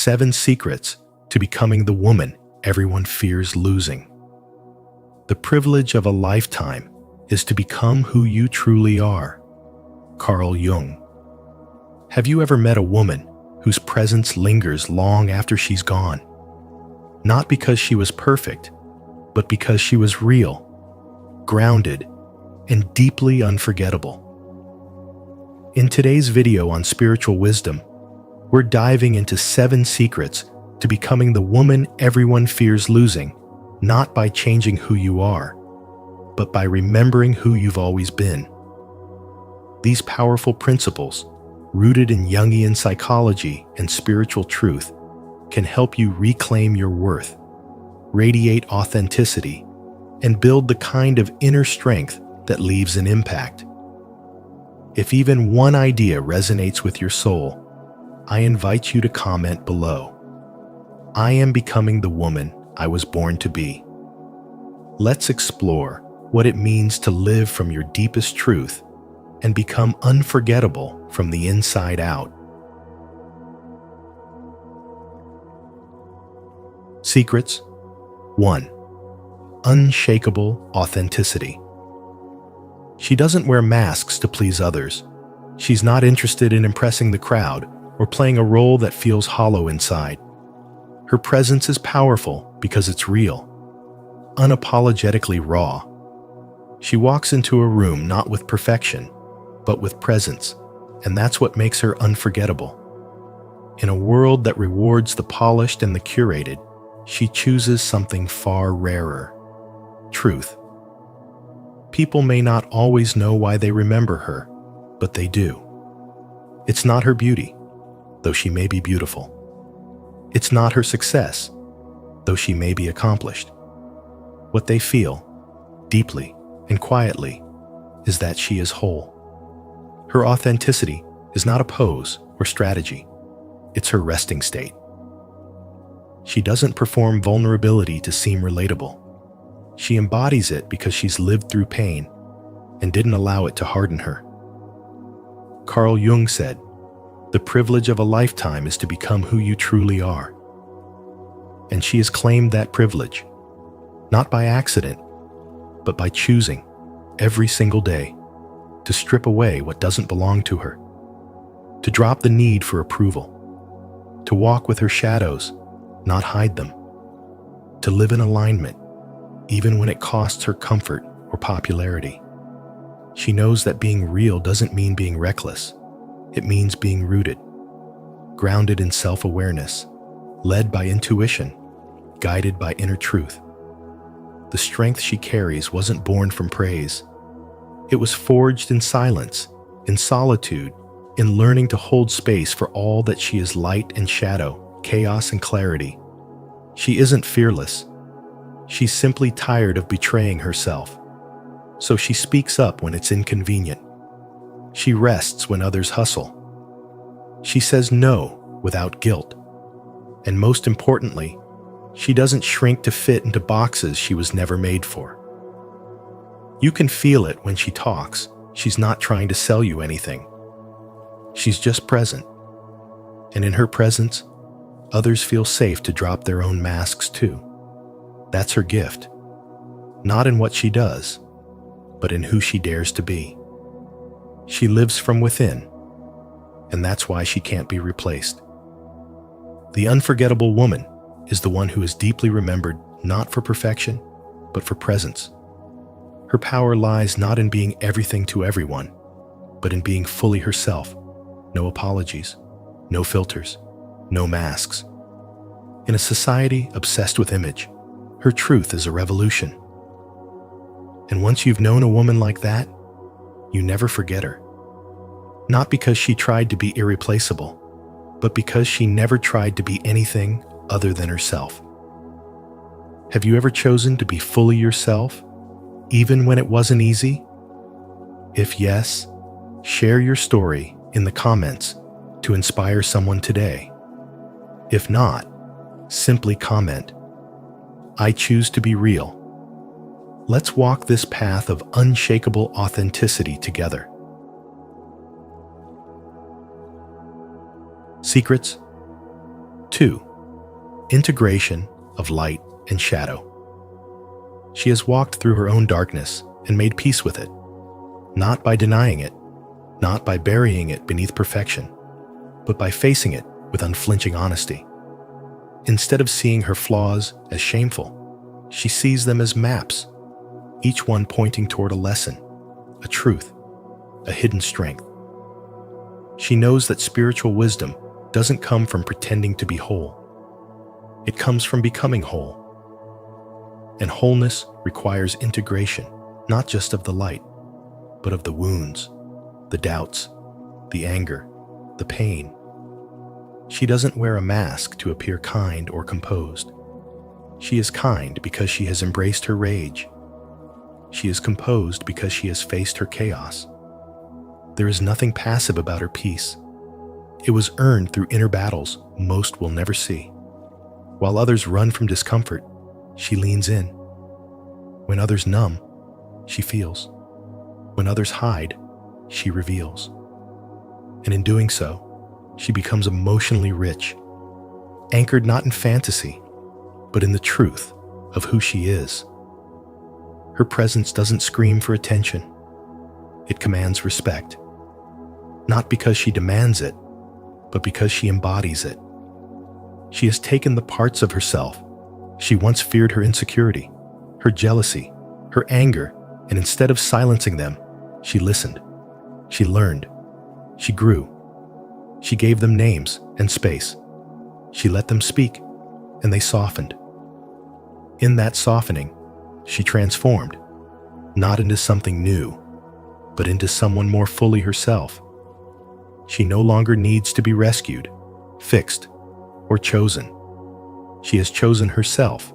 7 secrets to becoming the woman everyone fears losing. The privilege of a lifetime is to become who you truly are. Carl Jung. Have you ever met a woman whose presence lingers long after she's gone? Not because she was perfect, but because she was real, grounded, and deeply unforgettable. In today's video on spiritual wisdom, we're diving into 7 secrets to becoming the woman everyone fears losing, not by changing who you are, but by remembering who you've always been. These powerful principles, rooted in Jungian psychology and spiritual truth, can help you reclaim your worth, radiate authenticity, and build the kind of inner strength that leaves an impact. If even one idea resonates with your soul, I invite you to comment below. I am becoming the woman I was born to be. Let's explore what it means to live from your deepest truth and become unforgettable from the inside out. Secrets. 1. Unshakable authenticity. She doesn't wear masks to please others. She's not interested in impressing the crowd or playing a role that feels hollow inside. Her presence is powerful because it's real, unapologetically raw. She walks into a room not with perfection, but with presence, and that's what makes her unforgettable. In a world that rewards the polished and the curated, she chooses something far rarer: truth. People may not always know why they remember her, but they do. It's not her beauty, though she may be beautiful. It's not her success, though she may be accomplished. What they feel, deeply and quietly, is that she is whole. Her authenticity is not a pose or strategy. It's her resting state. She doesn't perform vulnerability to seem relatable. She embodies it because she's lived through pain and didn't allow it to harden her. Carl Jung said, "The privilege of a lifetime is to become who you truly are." And she has claimed that privilege, not by accident, but by choosing, every single day, to strip away what doesn't belong to her, to drop the need for approval, to walk with her shadows, not hide them, to live in alignment, even when it costs her comfort or popularity. She knows that being real doesn't mean being reckless. It means being rooted, grounded in self-awareness, led by intuition, guided by inner truth. The strength she carries wasn't born from praise. It was forged in silence, in solitude, in learning to hold space for all that she is: light and shadow, chaos and clarity. She isn't fearless. She's simply tired of betraying herself. So she speaks up when it's inconvenient. She rests when others hustle. She says no without guilt. And most importantly, she doesn't shrink to fit into boxes she was never made for. You can feel it when she talks. She's not trying to sell you anything. She's just present. And in her presence, others feel safe to drop their own masks too. That's her gift. Not in what she does, but in who she dares to be. She lives from within, and that's why she can't be replaced. The unforgettable woman is the one who is deeply remembered not for perfection, but for presence. Her power lies not in being everything to everyone, but in being fully herself. No apologies, no filters, no masks. In a society obsessed with image, her truth is a revolution. And once you've known a woman like that, you never forget her. Not because she tried to be irreplaceable, but because she never tried to be anything other than herself. Have you ever chosen to be fully yourself, even when it wasn't easy? If yes, share your story in the comments to inspire someone today. If not, simply comment, "I choose to be real." Let's walk this path of unshakable authenticity together. Secrets. 2. Integration of light and shadow. She has walked through her own darkness and made peace with it, not by denying it, not by burying it beneath perfection, but by facing it with unflinching honesty. Instead of seeing her flaws as shameful, she sees them as maps, each one pointing toward a lesson, a truth, a hidden strength. She knows that spiritual wisdom doesn't come from pretending to be whole. It comes from becoming whole. And wholeness requires integration, not just of the light, but of the wounds, the doubts, the anger, the pain. She doesn't wear a mask to appear kind or composed. She is kind because she has embraced her rage. She is composed because she has faced her chaos. There is nothing passive about her peace. It was earned through inner battles most will never see. While others run from discomfort, she leans in. When others numb, she feels. When others hide, she reveals. And in doing so, she becomes emotionally rich, anchored not in fantasy, but in the truth of who she is. Her presence doesn't scream for attention. It commands respect, not because she demands it, but because she embodies it. She has taken the parts of herself she once feared, her insecurity, her jealousy, her anger, and instead of silencing them, she listened. She learned. She grew. She gave them names and space. She let them speak, and they softened. In that softening, she transformed, not into something new, but into someone more fully herself. She no longer needs to be rescued, fixed, or chosen. She has chosen herself.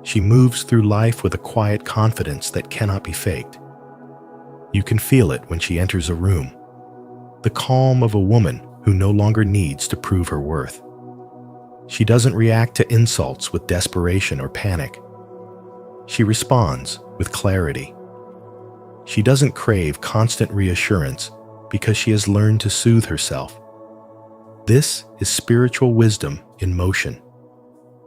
She moves through life with a quiet confidence that cannot be faked. You can feel it when she enters a room, the calm of a woman who no longer needs to prove her worth. She doesn't react to insults with desperation or panic. She responds with clarity. She doesn't crave constant reassurance because she has learned to soothe herself. This is spiritual wisdom in motion,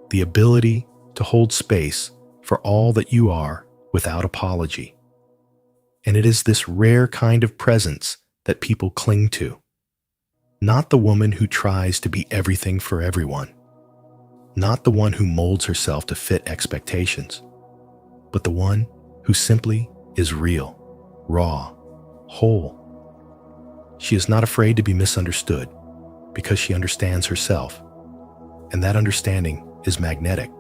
the ability to hold space for all that you are without apology. And it is this rare kind of presence that people cling to. Not the woman who tries to be everything for everyone. Not the one who molds herself to fit expectations, but the one who simply is real, raw, whole. She is not afraid to be misunderstood because she understands herself, and that understanding is magnetic.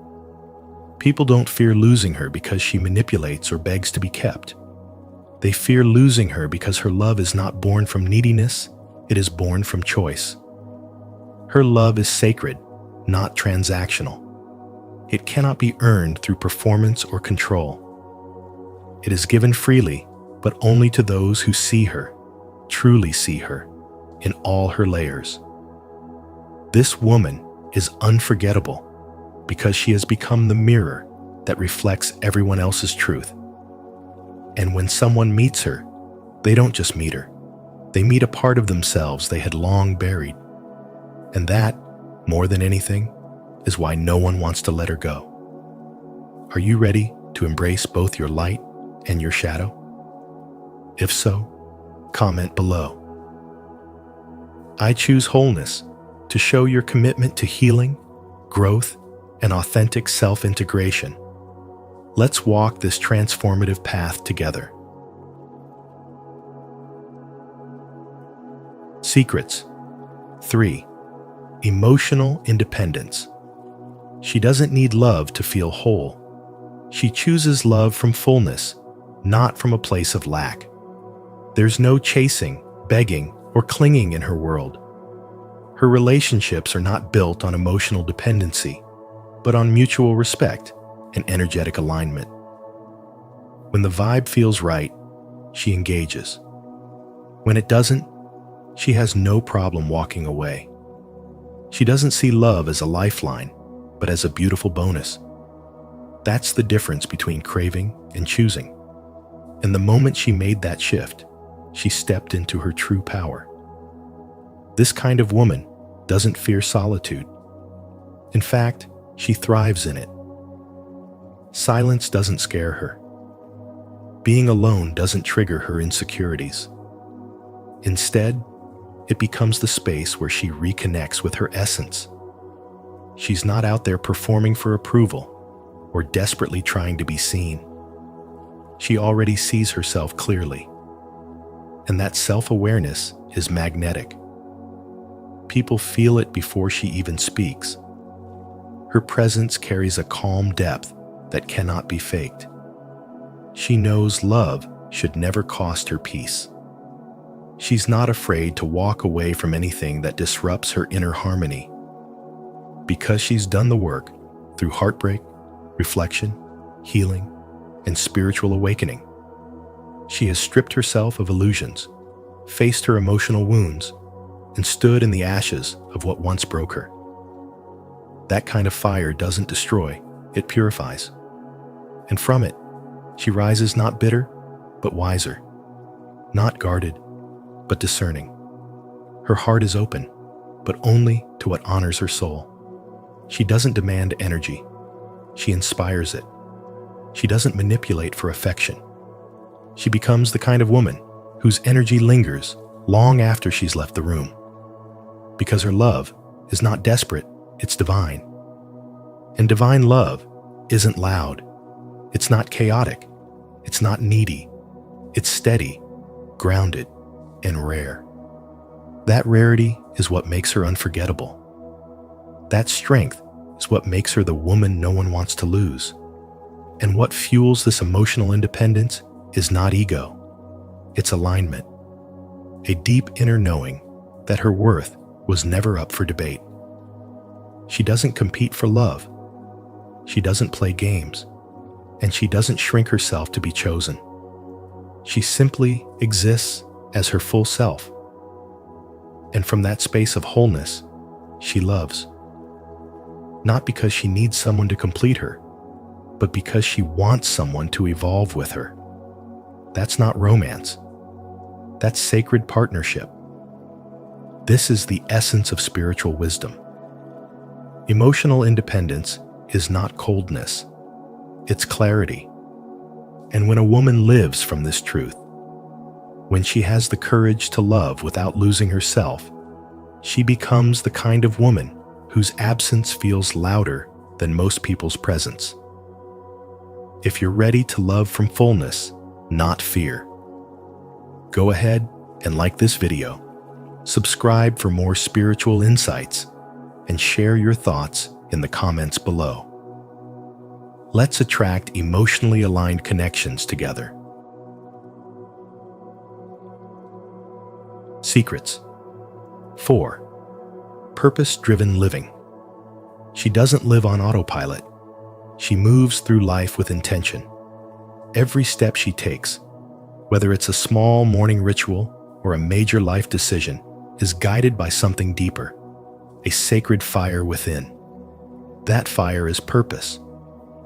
People don't fear losing her because she manipulates or begs to be kept. They fear losing her because her love is not born from neediness, it is born from choice. Her love is sacred, not transactional. It cannot be earned through performance or control. It is given freely, but only to those who see her, truly see her, in all her layers. This woman is unforgettable because she has become the mirror that reflects everyone else's truth. And when someone meets her, they don't just meet her. They meet a part of themselves they had long buried. And that, more than anything, is why no one wants to let her go. Are you ready to embrace both your light and your shadow? If so, comment below. I choose wholeness to show your commitment to healing, growth, and authentic self-integration. Let's walk this transformative path together. Secrets. 3. Emotional independence. She doesn't need love to feel whole. She chooses love from fullness, not from a place of lack. There's no chasing, begging, or clinging in her world. Her relationships are not built on emotional dependency, but on mutual respect and energetic alignment. When the vibe feels right, she engages. When it doesn't, she has no problem walking away. She doesn't see love as a lifeline, but as a beautiful bonus. That's the difference between craving and choosing. And the moment she made that shift, she stepped into her true power. This kind of woman doesn't fear solitude. In fact, she thrives in it. Silence doesn't scare her. Being alone doesn't trigger her insecurities. Instead, it becomes the space where she reconnects with her essence. She's not out there performing for approval or desperately trying to be seen. She already sees herself clearly. And that self-awareness is magnetic. People feel it before she even speaks. Her presence carries a calm depth that cannot be faked. She knows love should never cost her peace. She's not afraid to walk away from anything that disrupts her inner harmony. Because she's done the work through heartbreak, reflection, healing, and spiritual awakening. She has stripped herself of illusions, faced her emotional wounds, and stood in the ashes of what once broke her. That kind of fire doesn't destroy, it purifies. And from it, she rises not bitter, but wiser, not guarded, but discerning. Her heart is open, but only to what honors her soul. She doesn't demand energy. She inspires it. She doesn't manipulate for affection. She becomes the kind of woman whose energy lingers long after she's left the room. Because her love is not desperate, it's divine. And divine love isn't loud. It's not chaotic. It's not needy. It's steady, grounded, and rare. That rarity is what makes her unforgettable. That strength is what makes her the woman no one wants to lose. And what fuels this emotional independence is not ego. It's alignment. A deep inner knowing that her worth was never up for debate. She doesn't compete for love. She doesn't play games. And she doesn't shrink herself to be chosen. She simply exists as her full self. And from that space of wholeness, she loves. Not because she needs someone to complete her, but because she wants someone to evolve with her. That's not romance. That's sacred partnership. This is the essence of spiritual wisdom. Emotional independence is not coldness. It's clarity. And when a woman lives from this truth, when she has the courage to love without losing herself, she becomes the kind of woman whose absence feels louder than most people's presence. If you're ready to love from fullness, not fear, go ahead and like this video, subscribe for more spiritual insights, and share your thoughts in the comments below. Let's attract emotionally aligned connections together. Secrets. 4. Purpose-driven living. She doesn't live on autopilot. She moves through life with intention. Every step she takes, whether it's a small morning ritual or a major life decision, is guided by something deeper, a sacred fire within. That fire is purpose.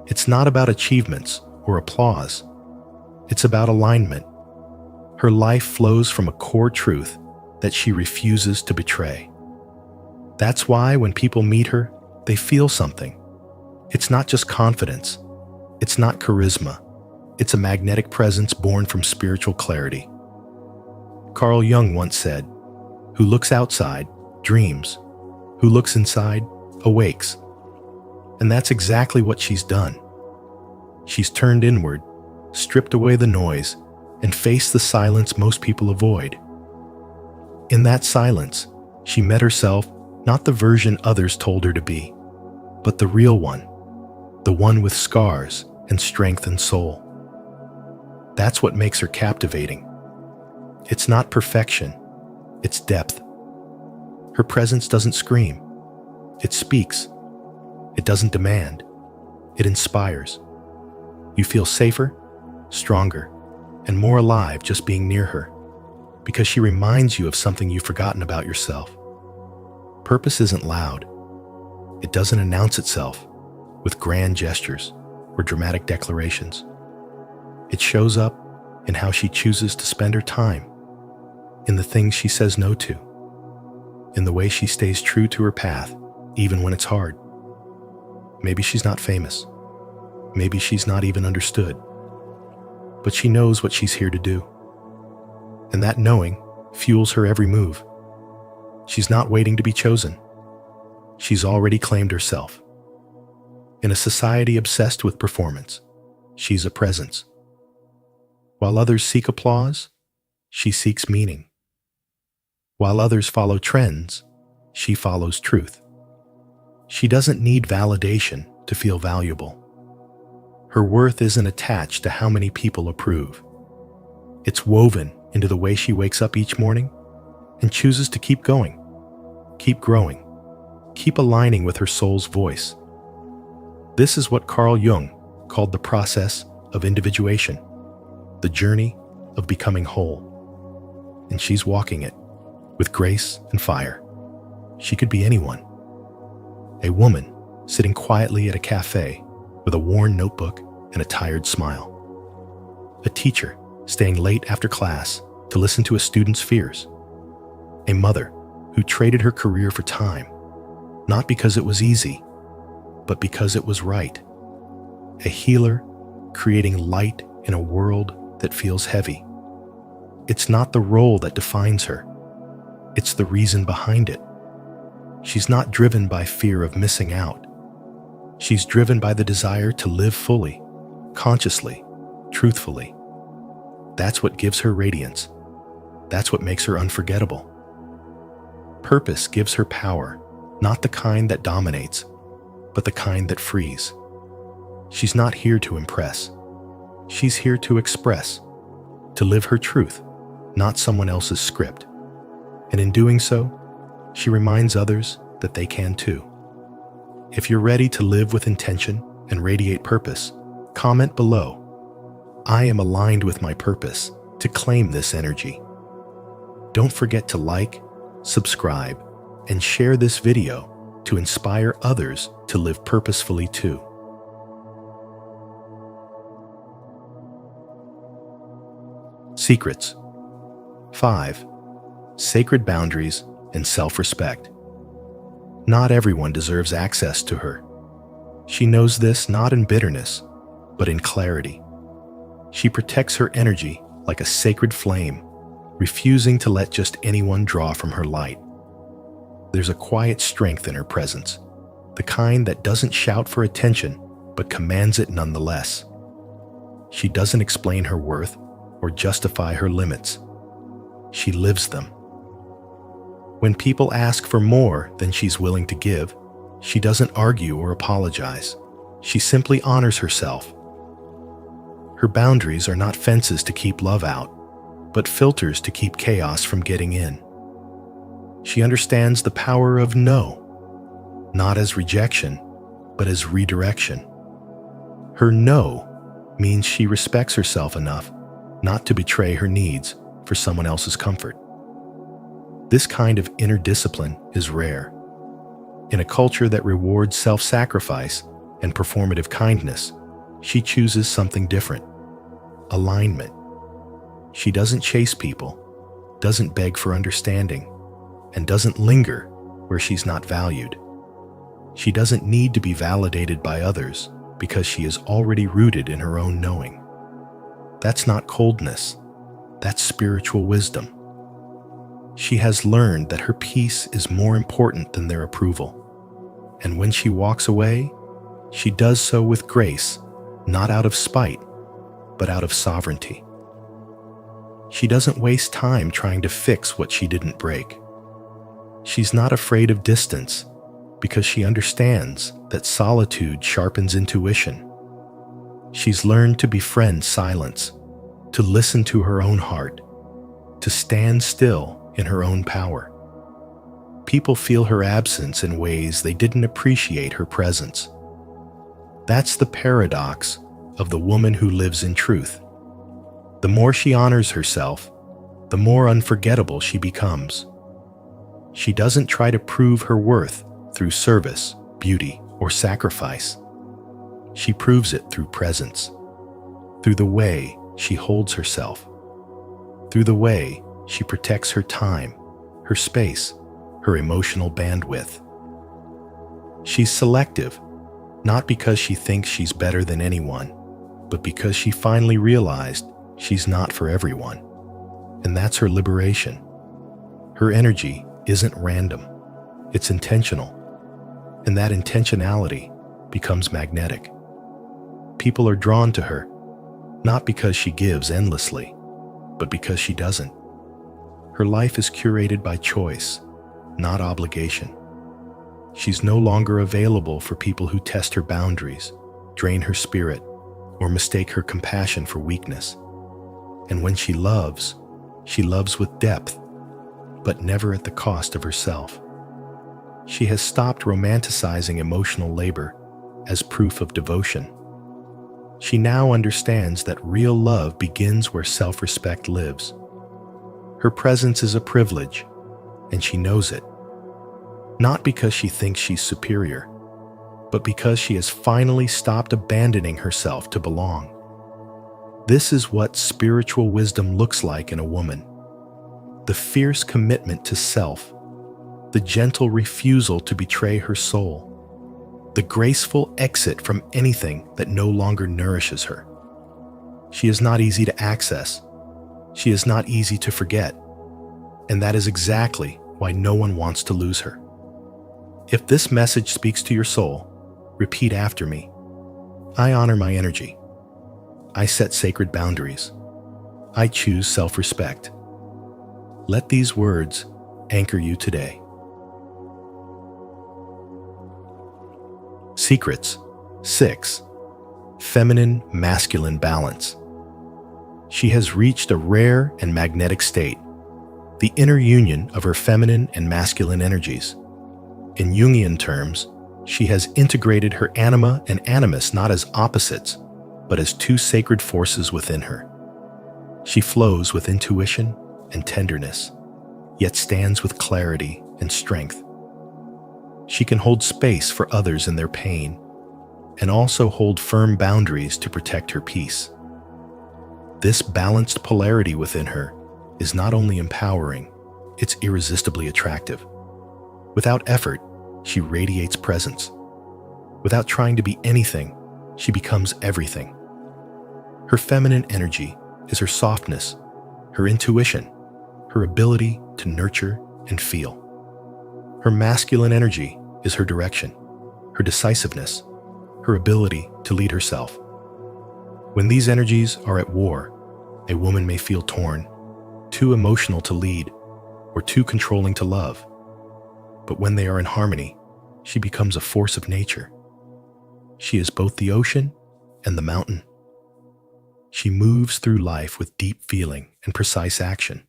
It's not about achievements or applause. It's about alignment. Her life flows from a core truth that she refuses to betray. That's why when people meet her, they feel something. It's not just confidence. It's not charisma. It's a magnetic presence born from spiritual clarity. Carl Jung once said, "Who looks outside, dreams. Who looks inside, awakes." And that's exactly what she's done. She's turned inward, stripped away the noise, and faced the silence most people avoid. In that silence, she met herself, not the version others told her to be, but the real one, the one with scars and strength and soul. That's what makes her captivating. It's not perfection, it's depth. Her presence doesn't scream, it speaks. It doesn't demand, it inspires. You feel safer, stronger, and more alive just being near her, because she reminds you of something you've forgotten about yourself. Purpose isn't loud. It doesn't announce itself with grand gestures or dramatic declarations. It shows up in how she chooses to spend her time, in the things she says no to, in the way she stays true to her path, even when it's hard. Maybe she's not famous. Maybe she's not even understood. But she knows what she's here to do. And that knowing fuels her every move. She's not waiting to be chosen. She's already claimed herself. In a society obsessed with performance, she's a presence. While others seek applause, she seeks meaning. While others follow trends, she follows truth. She doesn't need validation to feel valuable. Her worth isn't attached to how many people approve. It's woven into the way she wakes up each morning and chooses to keep going, keep growing, keep aligning with her soul's voice. This is what Carl Jung called the process of individuation, the journey of becoming whole. And she's walking it with grace and fire. She could be anyone. A woman sitting quietly at a cafe with a worn notebook and a tired smile. A teacher staying late after class to listen to a student's fears. A mother who traded her career for time, not because it was easy, but because it was right. A healer creating light in a world that feels heavy. It's not the role that defines her. It's the reason behind it. She's not driven by fear of missing out. She's driven by the desire to live fully, consciously, truthfully. That's what gives her radiance. That's what makes her unforgettable. Purpose gives her power, not the kind that dominates, but the kind that frees. She's not here to impress. She's here to express, to live her truth, not someone else's script. And in doing so, she reminds others that they can too. If you're ready to live with intention and radiate purpose, comment below. I am aligned with my purpose to claim this energy. Don't forget to like, subscribe, and share this video to inspire others to live purposefully too. Secrets. 5. Sacred boundaries and self-respect. Not everyone deserves access to her. She knows this not in bitterness, but in clarity. She protects her energy like a sacred flame, refusing to let just anyone draw from her light. There's a quiet strength in her presence, the kind that doesn't shout for attention, but commands it nonetheless. She doesn't explain her worth or justify her limits. She lives them. When people ask for more than she's willing to give, she doesn't argue or apologize. She simply honors herself. Her boundaries are not fences to keep love out, but filters to keep chaos from getting in. She understands the power of no, not as rejection, but as redirection. Her no means she respects herself enough not to betray her needs for someone else's comfort. This kind of inner discipline is rare. In a culture that rewards self-sacrifice and performative kindness, she chooses something different: alignment. She doesn't chase people, doesn't beg for understanding, and doesn't linger where she's not valued. She doesn't need to be validated by others because she is already rooted in her own knowing. That's not coldness, that's spiritual wisdom. She has learned that her peace is more important than their approval. And when she walks away, she does so with grace, not out of spite, but out of sovereignty. She doesn't waste time trying to fix what she didn't break. She's not afraid of distance because she understands that solitude sharpens intuition. She's learned to befriend silence, to listen to her own heart, to stand still in her own power. People feel her absence in ways they didn't appreciate her presence. That's the paradox of the woman who lives in truth. The more she honors herself, the more unforgettable she becomes. She doesn't try to prove her worth through service, beauty, or sacrifice. She proves it through presence, through the way she holds herself, through the way she protects her time, her space, her emotional bandwidth. She's selective, not because she thinks she's better than anyone, but because she finally realized she's not for everyone. And that's her liberation. Her energy isn't random, it's intentional. And that intentionality becomes magnetic. People are drawn to her, not because she gives endlessly, but because she doesn't. Her life is curated by choice, not obligation. She's no longer available for people who test her boundaries, drain her spirit, or mistake her compassion for weakness. And when she loves with depth, but never at the cost of herself. She has stopped romanticizing emotional labor as proof of devotion. She now understands that real love begins where self-respect lives. Her presence is a privilege, and she knows it. Not because she thinks she's superior, but because she has finally stopped abandoning herself to belong. This is what spiritual wisdom looks like in a woman. The fierce commitment to self, the gentle refusal to betray her soul, the graceful exit from anything that no longer nourishes her. She is not easy to access. She is not easy to forget. And that is exactly why no one wants to lose her. If this message speaks to your soul, repeat after me. I honor my energy. I set sacred boundaries. I choose self-respect. Let these words anchor you today. Secrets 6. Feminine-masculine balance. She has reached a rare and magnetic state, the inner union of her feminine and masculine energies. In Jungian terms, she has integrated her anima and animus not as opposites, but as two sacred forces within her. She flows with intuition and tenderness, yet stands with clarity and strength. She can hold space for others in their pain, and also hold firm boundaries to protect her peace. This balanced polarity within her is not only empowering, it's irresistibly attractive. Without effort, she radiates presence. Without trying to be anything, she becomes everything. Her feminine energy is her softness, her intuition, her ability to nurture and feel. Her masculine energy is her direction, her decisiveness, her ability to lead herself. When these energies are at war, a woman may feel torn, too emotional to lead, or too controlling to love. But when they are in harmony, she becomes a force of nature. She is both the ocean and the mountain. She moves through life with deep feeling and precise action.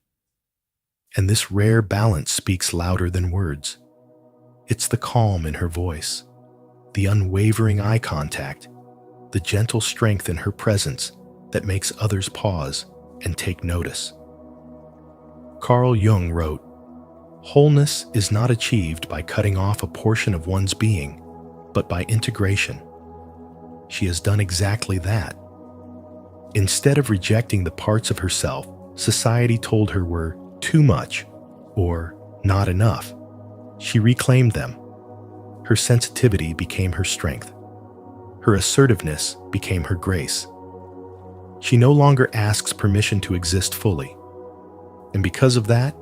And this rare balance speaks louder than words. It's the calm in her voice, the unwavering eye contact, the gentle strength in her presence that makes others pause and take notice. Carl Jung wrote, "Wholeness is not achieved by cutting off a portion of one's being, but by integration." She has done exactly that. Instead of rejecting the parts of herself society told her were too much or not enough, she reclaimed them. Her sensitivity became her strength. Her assertiveness became her grace. She no longer asks permission to exist fully. And because of that,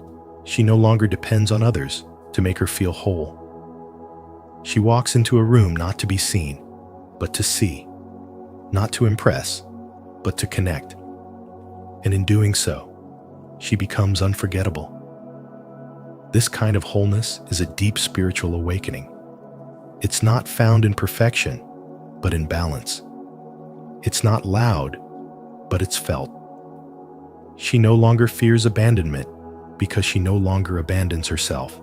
she no longer depends on others to make her feel whole. She walks into a room not to be seen, but to see, not to impress, but to connect. And in doing so, she becomes unforgettable. This kind of wholeness is a deep spiritual awakening. It's not found in perfection, but in balance. It's not loud, but it's felt. She no longer fears abandonment because she no longer abandons herself.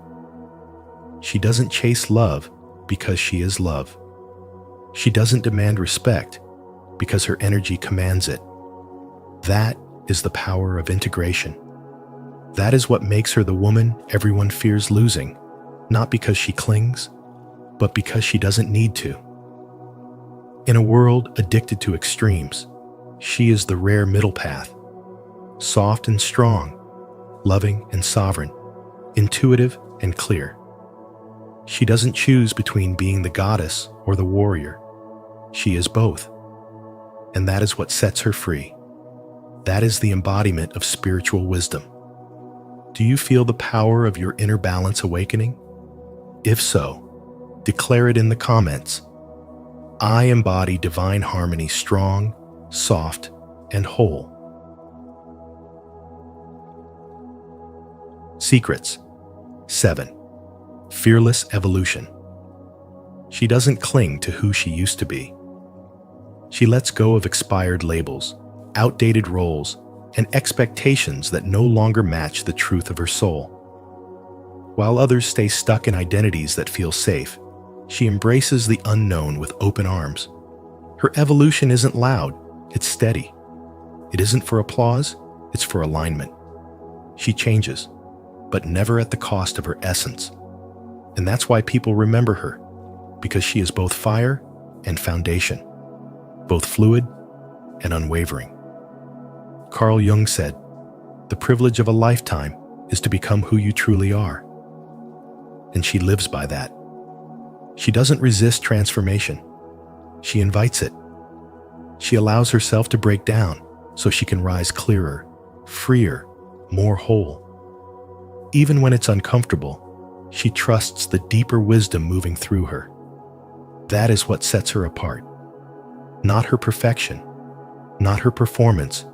She doesn't chase love because she is love. She doesn't demand respect because her energy commands it. That is the power of integration. That is what makes her the woman everyone fears losing, not because she clings, but because she doesn't need to. In a world addicted to extremes, she is the rare middle path, soft and strong, loving and sovereign, intuitive and clear. She doesn't choose between being the goddess or the warrior. She is both. And that is what sets her free. That is the embodiment of spiritual wisdom. Do you feel the power of your inner balance awakening? If so, declare it in the comments. I embody divine harmony, strong, soft, and whole. Secrets. 7. Fearless evolution. She doesn't cling to who she used to be. She lets go of expired labels, outdated roles, and expectations that no longer match the truth of her soul. While others stay stuck in identities that feel safe, she embraces the unknown with open arms. Her evolution isn't loud, it's steady. It isn't for applause, it's for alignment. She changes, but never at the cost of her essence. And that's why people remember her, because she is both fire and foundation, both fluid and unwavering. Carl Jung said, "The privilege of a lifetime is to become who you truly are." And she lives by that. She doesn't resist transformation. She invites it. She allows herself to break down so she can rise clearer, freer, more whole. Even when it's uncomfortable, she trusts the deeper wisdom moving through her. That is what sets her apart. Not her perfection, not her performance,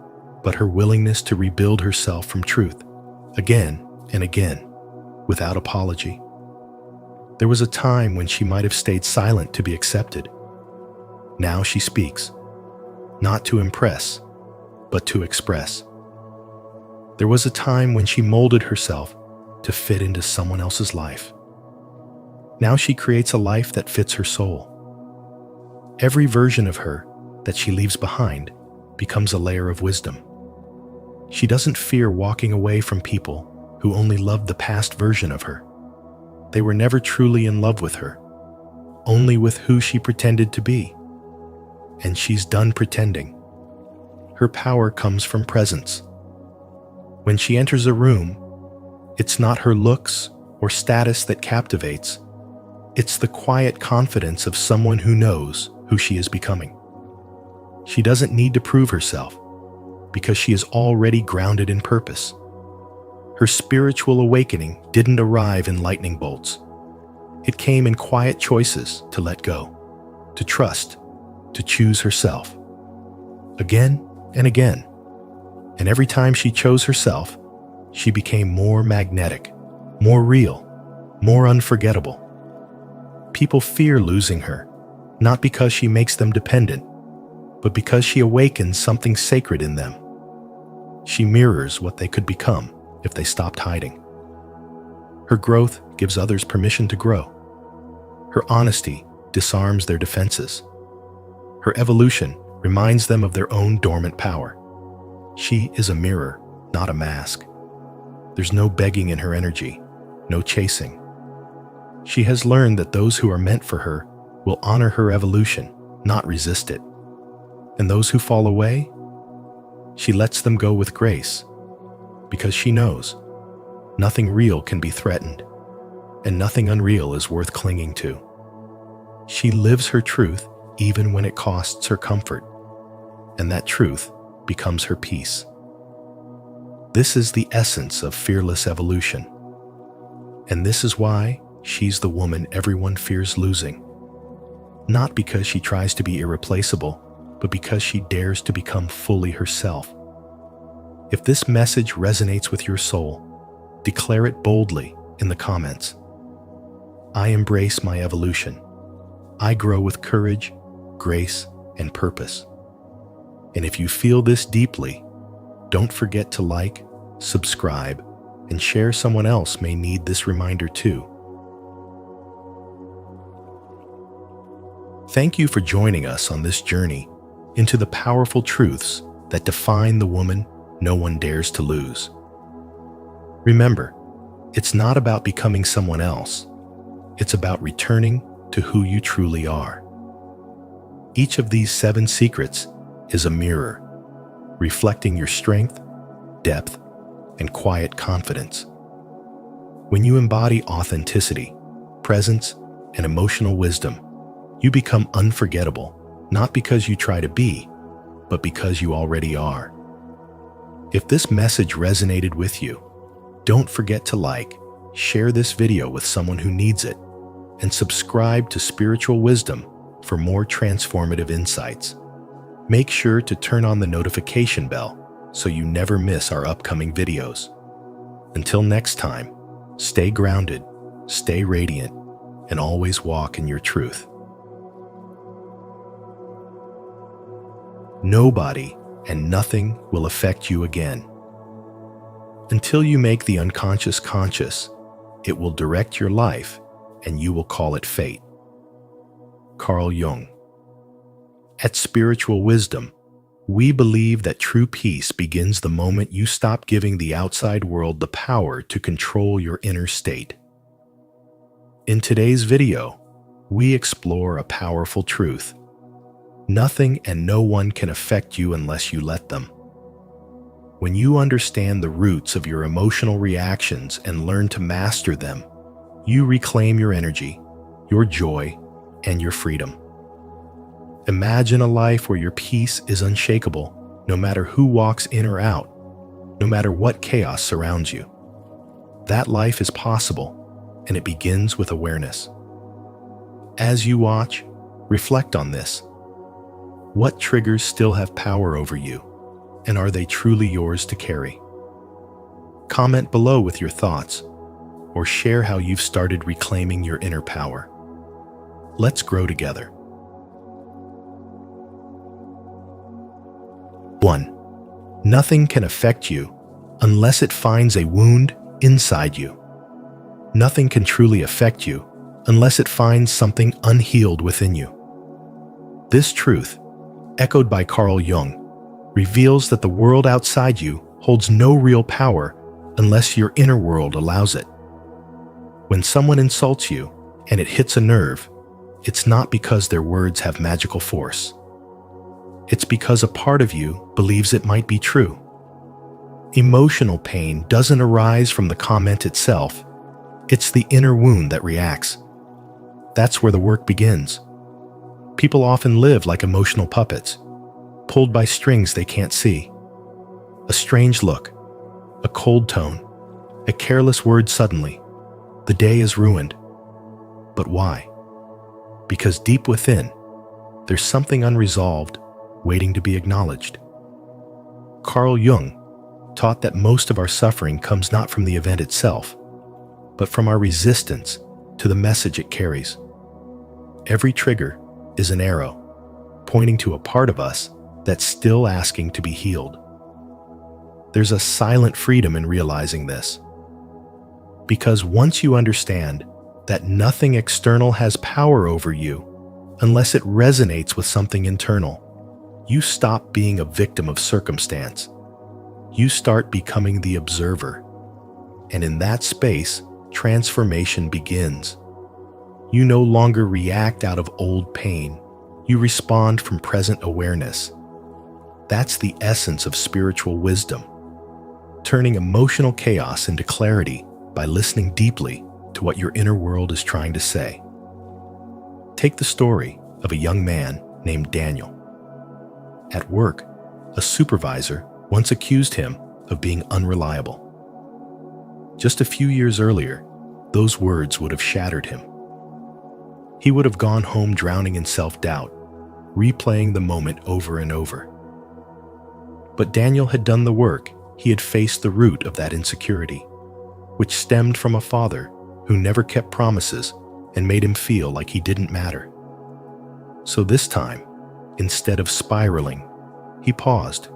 but her willingness to rebuild herself from truth, again and again, without apology. There was a time when she might have stayed silent to be accepted. Now she speaks, not to impress, but to express. There was a time when she molded herself to fit into someone else's life. Now she creates a life that fits her soul. Every version of her that she leaves behind becomes a layer of wisdom. She doesn't fear walking away from people who only loved the past version of her. They were never truly in love with her, only with who she pretended to be. And she's done pretending. Her power comes from presence. When she enters a room, it's not her looks or status that captivates. It's the quiet confidence of someone who knows who she is becoming. She doesn't need to prove herself because she is already grounded in purpose. Her spiritual awakening didn't arrive in lightning bolts. It came in quiet choices to let go, to trust, to choose herself. Again and again. And every time she chose herself, she became more magnetic, more real, more unforgettable. People fear losing her, not because she makes them dependent, but because she awakens something sacred in them. She mirrors what they could become if they stopped hiding. Her growth gives others permission to grow. Her honesty disarms their defenses. Her evolution reminds them of their own dormant power. She is a mirror, not a mask. There's no begging in her energy, no chasing. She has learned that those who are meant for her will honor her evolution, not resist it. And those who fall away, she lets them go with grace, because she knows nothing real can be threatened, and nothing unreal is worth clinging to. She lives her truth even when it costs her comfort, and that truth becomes her peace. This is the essence of fearless evolution, and this is why she's the woman everyone fears losing. Not because she tries to be irreplaceable, but because she dares to become fully herself. If this message resonates with your soul, declare it boldly in the comments. I embrace my evolution. I grow with courage, grace, and purpose. And if you feel this deeply, don't forget to like, subscribe, and share. Someone else may need this reminder too. Thank you for joining us on this journey into the powerful truths that define the woman no one dares to lose. Remember, it's not about becoming someone else. It's about returning to who you truly are. Each of these 7 secrets is a mirror, reflecting your strength, depth, and quiet confidence. When you embody authenticity, presence, and emotional wisdom, you become unforgettable, not because you try to be, but because you already are. If this message resonated with you, don't forget to like, share this video with someone who needs it, and subscribe to Spiritual Wisdom for more transformative insights. Make sure to turn on the notification bell so you never miss our upcoming videos. Until next time, stay grounded, stay radiant, and always walk in your truth. Nobody and nothing will affect you again. Until you make the unconscious conscious, it will direct your life and you will call it fate. Carl Jung. At Spiritual Wisdom, we believe that true peace begins the moment you stop giving the outside world the power to control your inner state. In today's video, we explore a powerful truth. Nothing and no one can affect you unless you let them. When you understand the roots of your emotional reactions and learn to master them, you reclaim your energy, your joy, and your freedom. Imagine a life where your peace is unshakable, no matter who walks in or out, no matter what chaos surrounds you. That life is possible, and it begins with awareness. As you watch, reflect on this. What triggers still have power over you, and are they truly yours to carry? Comment below with your thoughts, or share how you've started reclaiming your inner power. Let's grow together. 1. Nothing can affect you unless it finds a wound inside you. Nothing can truly affect you unless it finds something unhealed within you. This truth, echoed by Carl Jung, reveals that the world outside you holds no real power unless your inner world allows it. When someone insults you and it hits a nerve, it's not because their words have magical force. It's because a part of you believes it might be true. Emotional pain doesn't arise from the comment itself. It's the inner wound that reacts. That's where the work begins. People often live like emotional puppets, pulled by strings they can't see. A strange look, a cold tone, a careless word suddenly. The day is ruined. But why? Because deep within, there's something unresolved, waiting to be acknowledged. Carl Jung taught that most of our suffering comes not from the event itself, but from our resistance to the message it carries. Every trigger is an arrow, pointing to a part of us that's still asking to be healed. There's a silent freedom in realizing this. Because once you understand that nothing external has power over you unless it resonates with something internal, you stop being a victim of circumstance. You start becoming the observer. And in that space, transformation begins. You no longer react out of old pain. You respond from present awareness. That's the essence of spiritual wisdom, turning emotional chaos into clarity by listening deeply to what your inner world is trying to say. Take the story of a young man named Daniel. At work, a supervisor once accused him of being unreliable. Just a few years earlier, those words would have shattered him. He would have gone home drowning in self-doubt, replaying the moment over and over. But Daniel had done the work. He had faced the root of that insecurity, which stemmed from a father who never kept promises and made him feel like he didn't matter. So this time, instead of spiraling, he paused.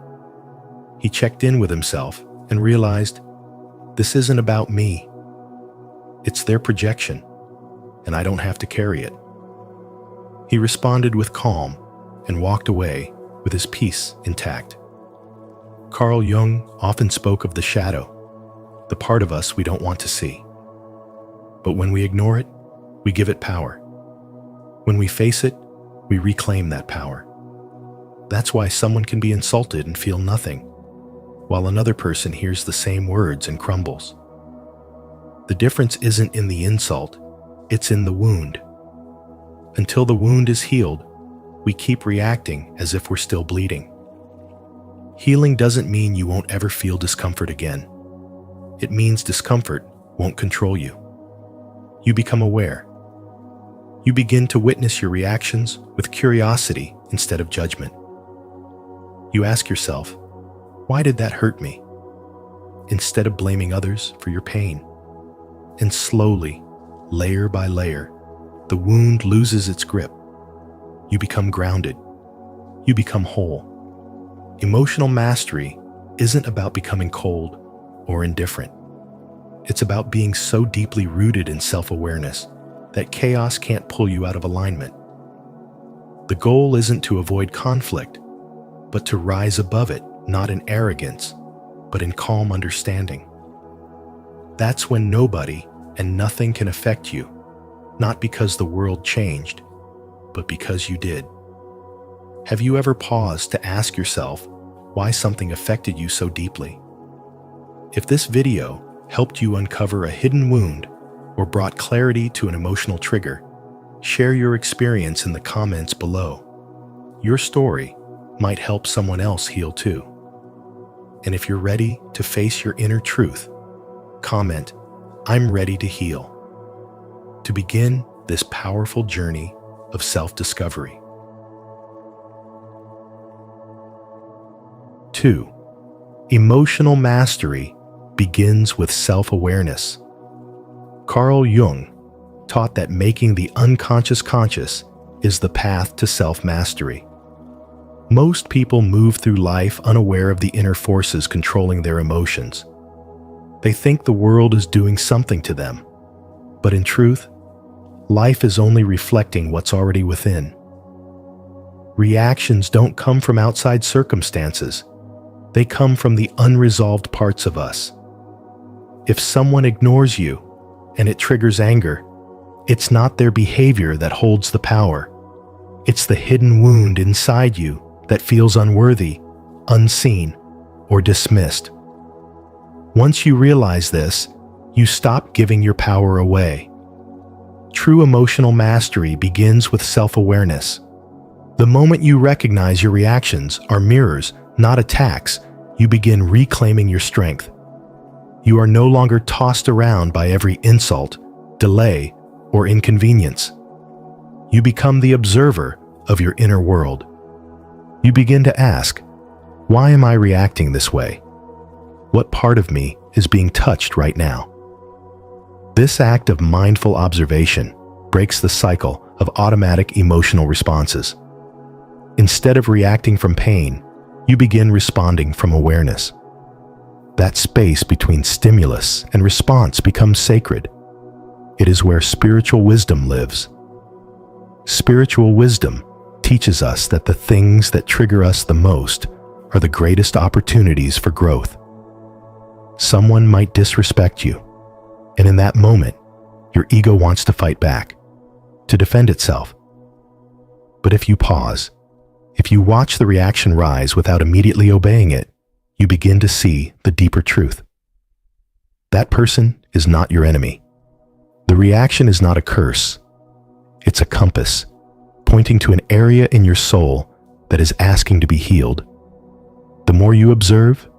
He checked in with himself and realized, this isn't about me. It's their projection, and I don't have to carry it. He responded with calm and walked away with his peace intact. Carl Jung often spoke of the shadow, the part of us we don't want to see. But when we ignore it, we give it power. When we face it, we reclaim that power. That's why someone can be insulted and feel nothing, while another person hears the same words and crumbles. The difference isn't in the insult, it's in the wound. Until the wound is healed, we keep reacting as if we're still bleeding. Healing doesn't mean you won't ever feel discomfort again. It means discomfort won't control you. You become aware. You begin to witness your reactions with curiosity instead of judgment. You ask yourself, why did that hurt me? Instead of blaming others for your pain. And slowly, layer by layer, the wound loses its grip. You become grounded. You become whole. Emotional mastery isn't about becoming cold or indifferent. It's about being so deeply rooted in self-awareness that chaos can't pull you out of alignment. The goal isn't to avoid conflict, but to rise above it, not in arrogance, but in calm understanding. That's when nobody and nothing can affect you, not because the world changed, but because you did. Have you ever paused to ask yourself why something affected you so deeply? If this video helped you uncover a hidden wound or brought clarity to an emotional trigger, share your experience in the comments below. Your story might help someone else heal too. And if you're ready to face your inner truth, comment, "I'm ready to heal," to begin this powerful journey of self-discovery. 2. Emotional mastery begins with self-awareness. Carl Jung taught that making the unconscious conscious is the path to self-mastery. Most people move through life unaware of the inner forces controlling their emotions. They think the world is doing something to them, but in truth, life is only reflecting what's already within. Reactions don't come from outside circumstances. They come from the unresolved parts of us. If someone ignores you and it triggers anger, it's not their behavior that holds the power. It's the hidden wound inside you that feels unworthy, unseen, or dismissed. Once you realize this, you stop giving your power away. True emotional mastery begins with self-awareness. The moment you recognize your reactions are mirrors, not attacks, you begin reclaiming your strength. You are no longer tossed around by every insult, delay, or inconvenience. You become the observer of your inner world. You begin to ask, why am I reacting this way? What part of me is being touched right now? This act of mindful observation breaks the cycle of automatic emotional responses. Instead of reacting from pain, you begin responding from awareness. That space between stimulus and response becomes sacred. It is where spiritual wisdom lives. Spiritual wisdom teaches us that the things that trigger us the most are the greatest opportunities for growth. Someone might disrespect you, and in that moment, your ego wants to fight back, to defend itself. But if you pause, if you watch the reaction rise without immediately obeying it, you begin to see the deeper truth. That person is not your enemy. The reaction is not a curse. It's a compass, pointing to an area in your soul that is asking to be healed. The more you observe,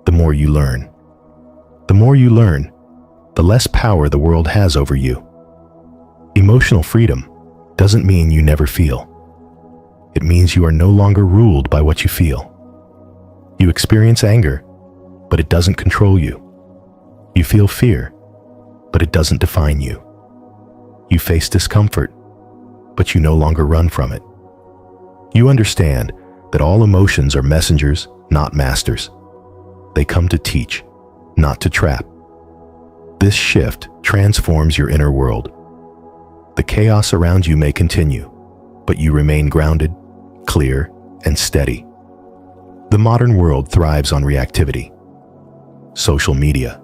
the more you learn. The more you learn, the less power the world has over you. Emotional freedom doesn't mean you never feel. It means you are no longer ruled by what you feel. You experience anger, but it doesn't control you. You feel fear, but it doesn't define you. You face discomfort, but you no longer run from it. You understand that all emotions are messengers, not masters. They come to teach, not to trap. This shift transforms your inner world. The chaos around you may continue, but you remain grounded, clear, and steady. The modern world thrives on reactivity. Social media,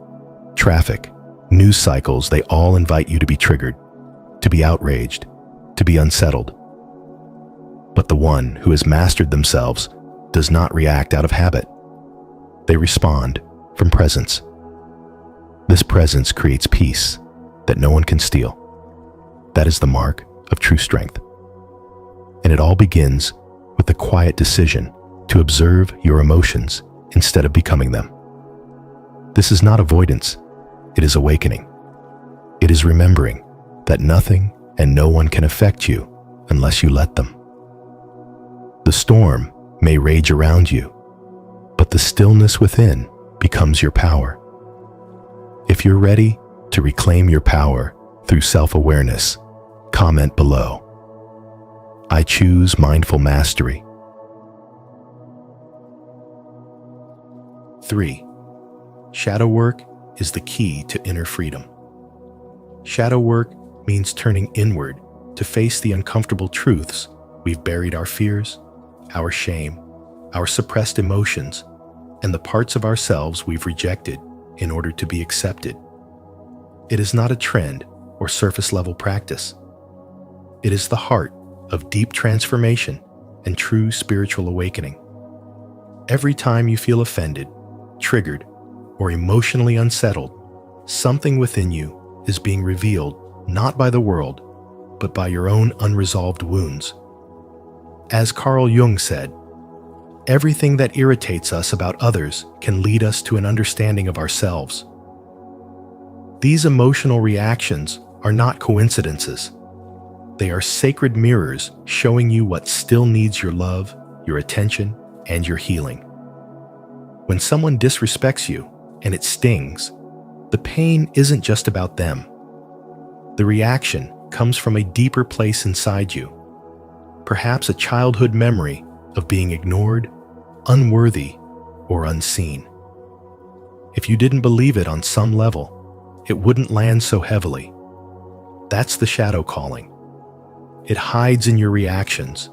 traffic, news cycles, they all invite you to be triggered, to be outraged, to be unsettled. But the one who has mastered themselves does not react out of habit. They respond from presence. This presence creates peace that no one can steal. That is the mark of true strength. And it all begins with the quiet decision to observe your emotions instead of becoming them. This is not avoidance, it is awakening. It is remembering that nothing and no one can affect you unless you let them. The storm may rage around you, but the stillness within becomes your power. If you're ready to reclaim your power through self-awareness, comment below. I choose mindful mastery. 3. Shadow work is the key to inner freedom. Shadow work means turning inward to face the uncomfortable truths we've buried: our fears, our shame, our suppressed emotions, and the parts of ourselves we've rejected in order to be accepted. It is not a trend or surface-level practice. It is the heart of deep transformation and true spiritual awakening. Every time you feel offended, triggered, or emotionally unsettled, something within you is being revealed not by the world, but by your own unresolved wounds. As Carl Jung said, everything that irritates us about others can lead us to an understanding of ourselves. These emotional reactions are not coincidences. They are sacred mirrors showing you what still needs your love, your attention, and your healing. When someone disrespects you and it stings, the pain isn't just about them. The reaction comes from a deeper place inside you, perhaps a childhood memory of being ignored, unworthy, or unseen. If you didn't believe it on some level, it wouldn't land so heavily. That's the shadow calling. It hides in your reactions,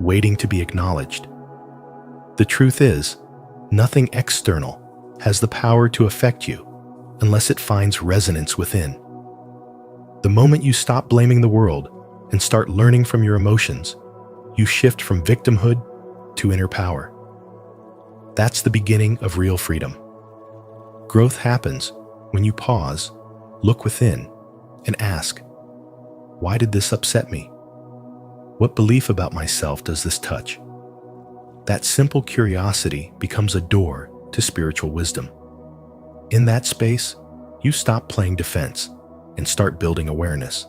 waiting to be acknowledged. The truth is, nothing external has the power to affect you unless it finds resonance within. The moment you stop blaming the world and start learning from your emotions, you shift from victimhood to inner power. That's the beginning of real freedom. Growth happens when you pause, look within, and ask, why did this upset me? What belief about myself does this touch? That simple curiosity becomes a door to spiritual wisdom. In that space, you stop playing defense and start building awareness.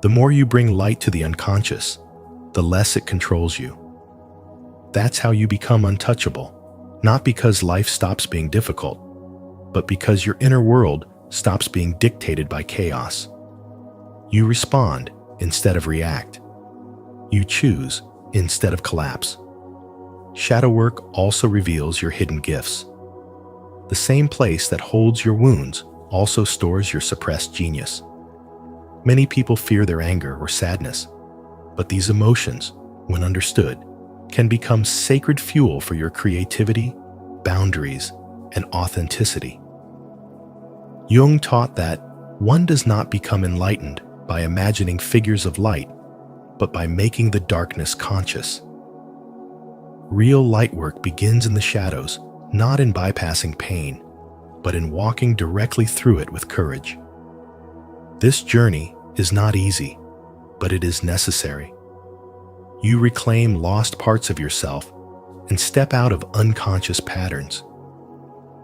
The more you bring light to the unconscious, the less it controls you. That's how you become untouchable, not because life stops being difficult, but because your inner world stops being dictated by chaos. You respond instead of react. You choose instead of collapse. Shadow work also reveals your hidden gifts. The same place that holds your wounds also stores your suppressed genius. Many people fear their anger or sadness, but these emotions, when understood, can become sacred fuel for your creativity, boundaries, and authenticity. Jung taught that one does not become enlightened by imagining figures of light, but by making the darkness conscious. Real light work begins in the shadows, not in bypassing pain, but in walking directly through it with courage. This journey is not easy, but it is necessary. You reclaim lost parts of yourself and step out of unconscious patterns.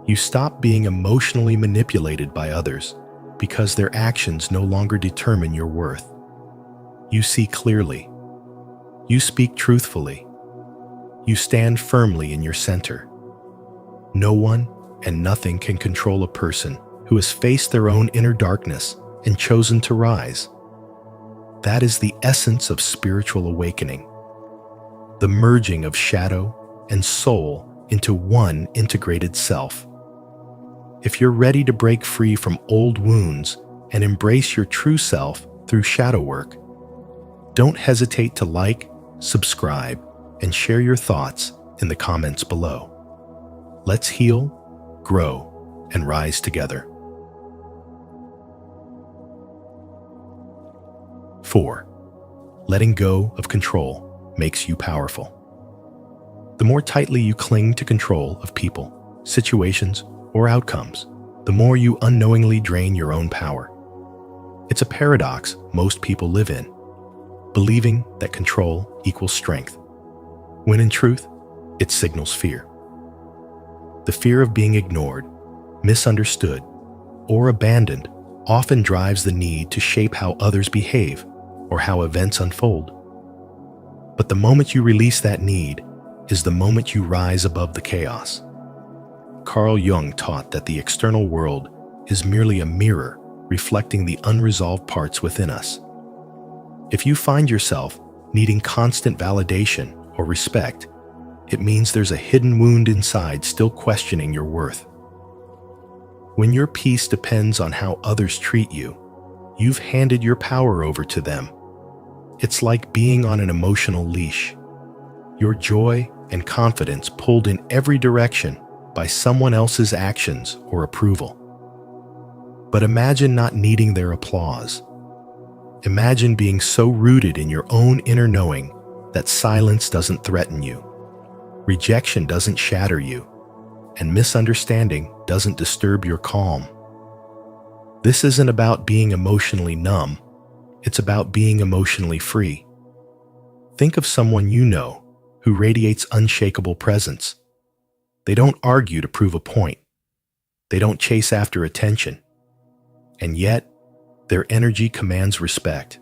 You stop being emotionally manipulated by others because their actions no longer determine your worth. You see clearly. You speak truthfully. You stand firmly in your center. No one and nothing can control a person who has faced their own inner darkness and chosen to rise. That is the essence of spiritual awakening, the merging of shadow and soul into one integrated self. If you're ready to break free from old wounds and embrace your true self through shadow work, don't hesitate to like, subscribe, and share your thoughts in the comments below. Let's heal, grow, and rise together. 4. Letting go of control makes you powerful. The more tightly you cling to control of people, situations, or outcomes, the more you unknowingly drain your own power. It's a paradox most people live in. believing that control equals strength, when in truth, it signals fear. The fear of being ignored, misunderstood, or abandoned often drives the need to shape how others behave or how events unfold. But the moment you release that need is the moment you rise above the chaos. Carl Jung taught that the external world is merely a mirror reflecting the unresolved parts within us. If you find yourself needing constant validation or respect, it means there's a hidden wound inside still questioning your worth. When your peace depends on how others treat you, you've handed your power over to them. It's like being on an emotional leash. Your joy and confidence pulled in every direction by someone else's actions or approval. But imagine not needing their applause. Imagine being so rooted in your own inner knowing that silence doesn't threaten you, rejection doesn't shatter you, and misunderstanding doesn't disturb your calm. This isn't about being emotionally numb, it's about being emotionally free. Think of someone you know who radiates unshakable presence. They don't argue to prove a point. They don't chase after attention. And yet, their energy commands respect.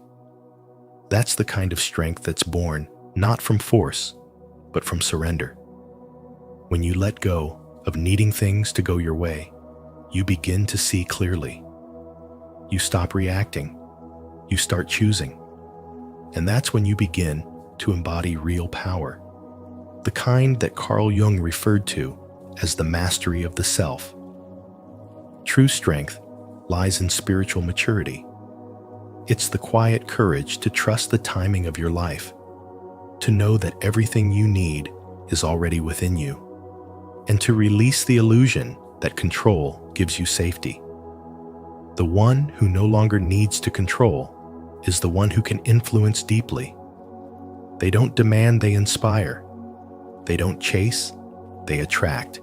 That's the kind of strength that's born not from force, but from surrender. When you let go of needing things to go your way, you begin to see clearly. You stop reacting. You start choosing. And that's when you begin to embody real power, the kind that Carl Jung referred to as the mastery of the self. True strength lies in spiritual maturity. It's the quiet courage to trust the timing of your life, to know that everything you need is already within you, and to release the illusion that control gives you safety. The one who no longer needs to control is the one who can influence deeply. They don't demand, they inspire. They don't chase, they attract.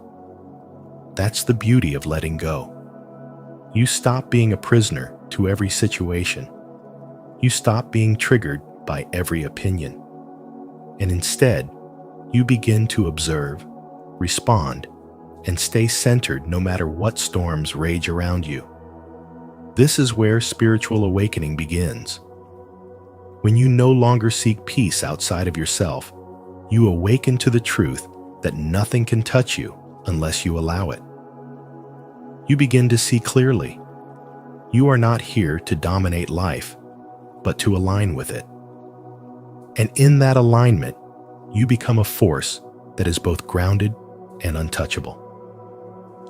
That's the beauty of letting go. You stop being a prisoner to every situation. You stop being triggered by every opinion. And instead, you begin to observe, respond, and stay centered no matter what storms rage around you. This is where spiritual awakening begins. When you no longer seek peace outside of yourself, you awaken to the truth that nothing can touch you unless you allow it. You begin to see clearly. You are not here to dominate life, but to align with it. And in that alignment, you become a force that is both grounded and untouchable.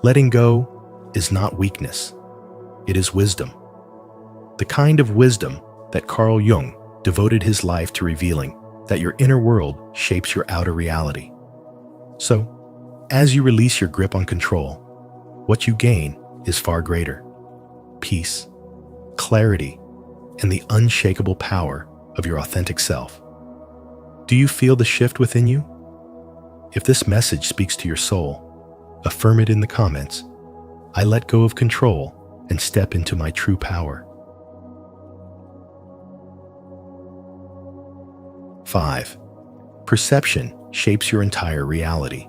Letting go is not weakness. It is wisdom. The kind of wisdom that Carl Jung devoted his life to revealing, that your inner world shapes your outer reality. So, as you release your grip on control, what you gain is far greater: peace, clarity, and the unshakable power of your authentic self. Do you feel the shift within you? If this message speaks to your soul, affirm it in the comments. I let go of control and step into my true power. 5. Perception shapes your entire reality.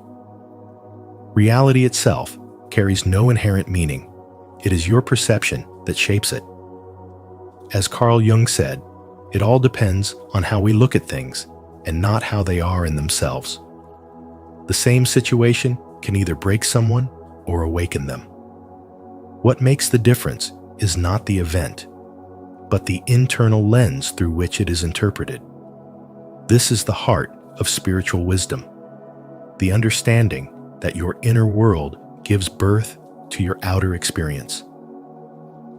Reality itself carries no inherent meaning. It is your perception that shapes it. As Carl Jung said, it all depends on how we look at things and not how they are in themselves. The same situation can either break someone or awaken them. What makes the difference is not the event, but the internal lens through which it is interpreted. This is the heart of spiritual wisdom, the understanding that your inner world gives birth to your outer experience.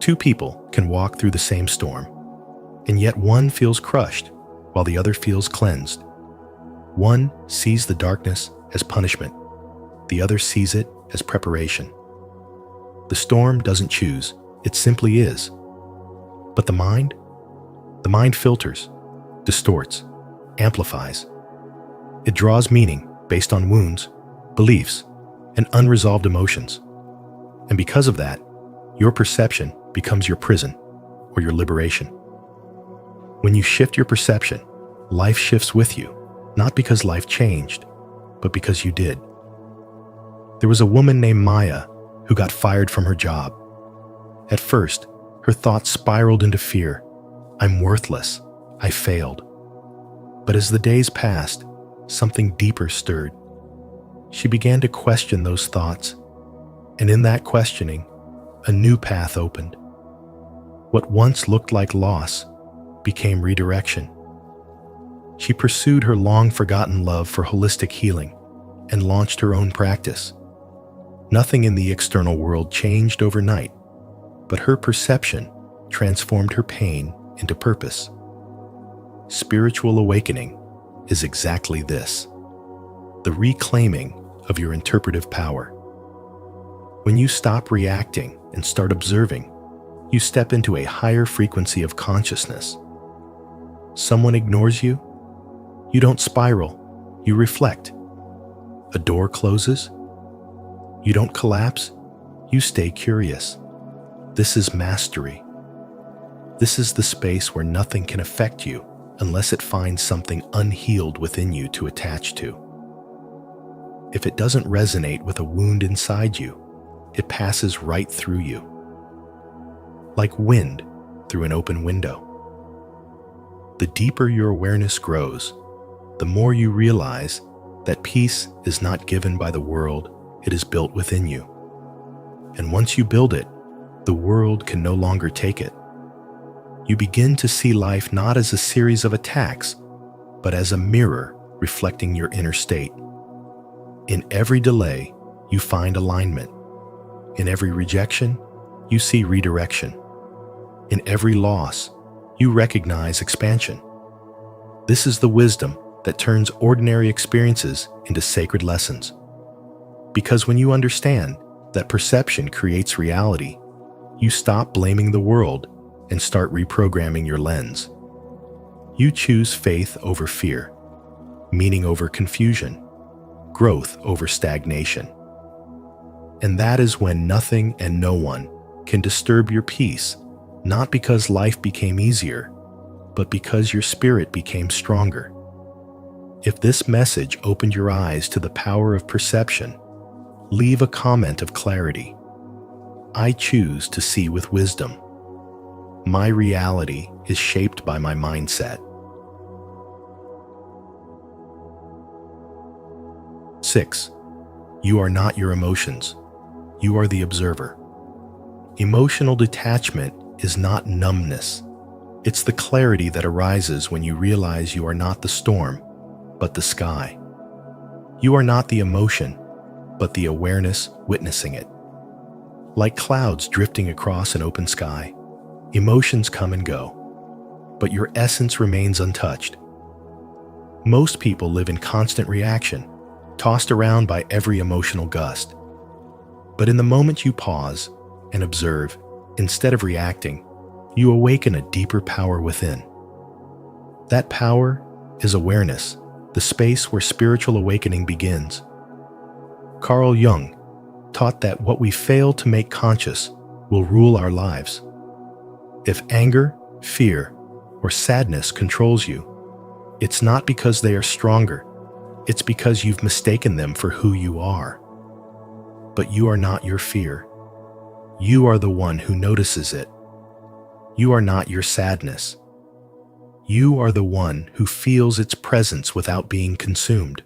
Two people can walk through the same storm, and yet one feels crushed while the other feels cleansed. One sees the darkness as punishment, the other sees it as preparation. The storm doesn't choose, it simply is. But the mind filters, distorts, amplifies. It draws meaning based on wounds, beliefs, and unresolved emotions. And because of that, your perception becomes your prison or your liberation. When you shift your perception, life shifts with you, not because life changed, but because you did. There was a woman named Maya who got fired from her job. At first, her thoughts spiraled into fear. I'm worthless. I failed. But as the days passed, something deeper stirred. She began to question those thoughts, and in that questioning, a new path opened. What once looked like loss became redirection. She pursued her long-forgotten love for holistic healing and launched her own practice. Nothing in the external world changed overnight, but her perception transformed her pain into purpose. Spiritual awakening is exactly this: the reclaiming of your interpretive power. When you stop reacting and start observing, you step into a higher frequency of consciousness. Someone ignores you? You don't spiral, you reflect. A door closes? You don't collapse, you stay curious. This is mastery. This is the space where nothing can affect you unless it finds something unhealed within you to attach to. If it doesn't resonate with a wound inside you, it passes right through you, like wind through an open window. The deeper your awareness grows, the more you realize that peace is not given by the world, it is built within you. And once you build it, the world can no longer take it. You begin to see life not as a series of attacks, but as a mirror reflecting your inner state. In every delay, you find alignment. In every rejection, you see redirection. In every loss, you recognize expansion. This is the wisdom that turns ordinary experiences into sacred lessons. Because when you understand that perception creates reality, you stop blaming the world and start reprogramming your lens. You choose faith over fear, meaning over confusion, growth over stagnation. And that is when nothing and no one can disturb your peace, not because life became easier, but because your spirit became stronger. If this message opened your eyes to the power of perception, leave a comment of clarity. I choose to see with wisdom. My reality is shaped by my mindset. 6. You are not your emotions. You are the observer. Emotional detachment is not numbness. It's the clarity that arises when you realize you are not the storm, but the sky. You are not the emotion, but the awareness witnessing it. Like clouds drifting across an open sky, emotions come and go, but your essence remains untouched. Most people live in constant reaction, tossed around by every emotional gust. But in the moment you pause and observe, instead of reacting, you awaken a deeper power within. That power is awareness, the space where spiritual awakening begins. Carl Jung taught that what we fail to make conscious will rule our lives. If anger, fear, or sadness controls you, it's not because they are stronger, it's because you've mistaken them for who you are. But you are not your fear. You are the one who notices it. You are not your sadness. You are the one who feels its presence without being consumed.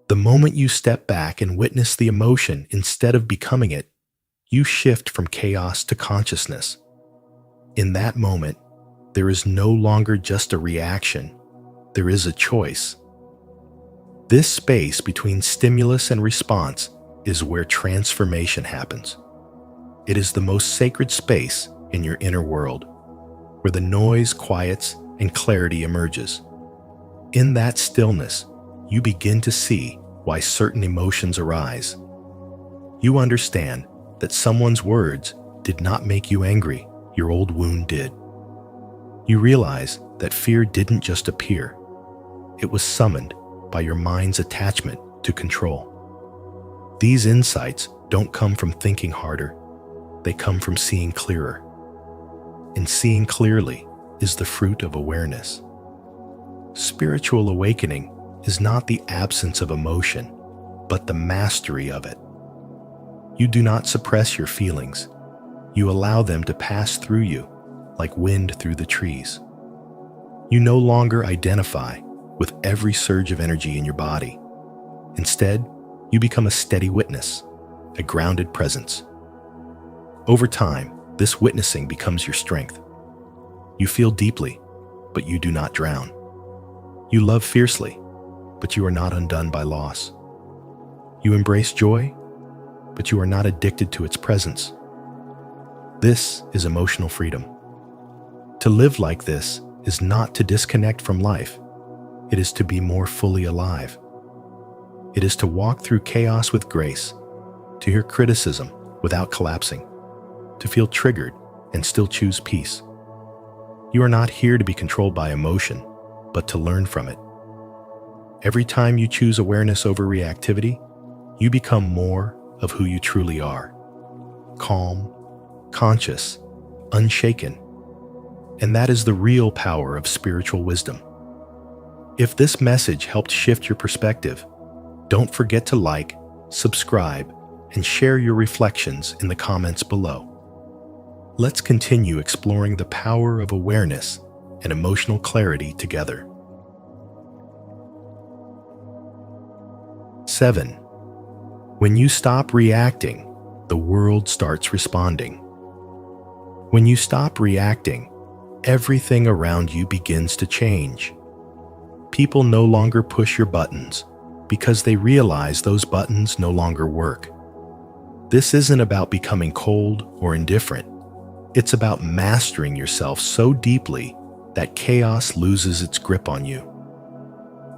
The moment you step back and witness the emotion instead of becoming it, you shift from chaos to consciousness. In that moment, there is no longer just a reaction, there is a choice. This space between stimulus and response is where transformation happens. It is the most sacred space in your inner world, where the noise quiets and clarity emerges. In that stillness, you begin to see why certain emotions arise. You understand that someone's words did not make you angry, your old wound did. You realize that fear didn't just appear. It was summoned by your mind's attachment to control. These insights don't come from thinking harder. They come from seeing clearer. And seeing clearly is the fruit of awareness. Spiritual awakening is not the absence of emotion, but the mastery of it. You do not suppress your feelings. You allow them to pass through you like wind through the trees. You no longer identify with every surge of energy in your body. Instead, you become a steady witness, a grounded presence. Over time, this witnessing becomes your strength. You feel deeply, but you do not drown. You love fiercely, but you are not undone by loss. You embrace joy, but you are not addicted to its presence. This is emotional freedom. To live like this is not to disconnect from life. It is to be more fully alive. It is to walk through chaos with grace, to hear criticism without collapsing, to feel triggered and still choose peace. You are not here to be controlled by emotion, but to learn from it. Every time you choose awareness over reactivity, you become more of who you truly are. Calm, conscious, unshaken. And that is the real power of spiritual wisdom. If this message helped shift your perspective, don't forget to like, subscribe, and share your reflections in the comments below. Let's continue exploring the power of awareness and emotional clarity together. 7. When you stop reacting, the world starts responding. When you stop reacting, everything around you begins to change. People no longer push your buttons because they realize those buttons no longer work. This isn't about becoming cold or indifferent. It's about mastering yourself so deeply that chaos loses its grip on you.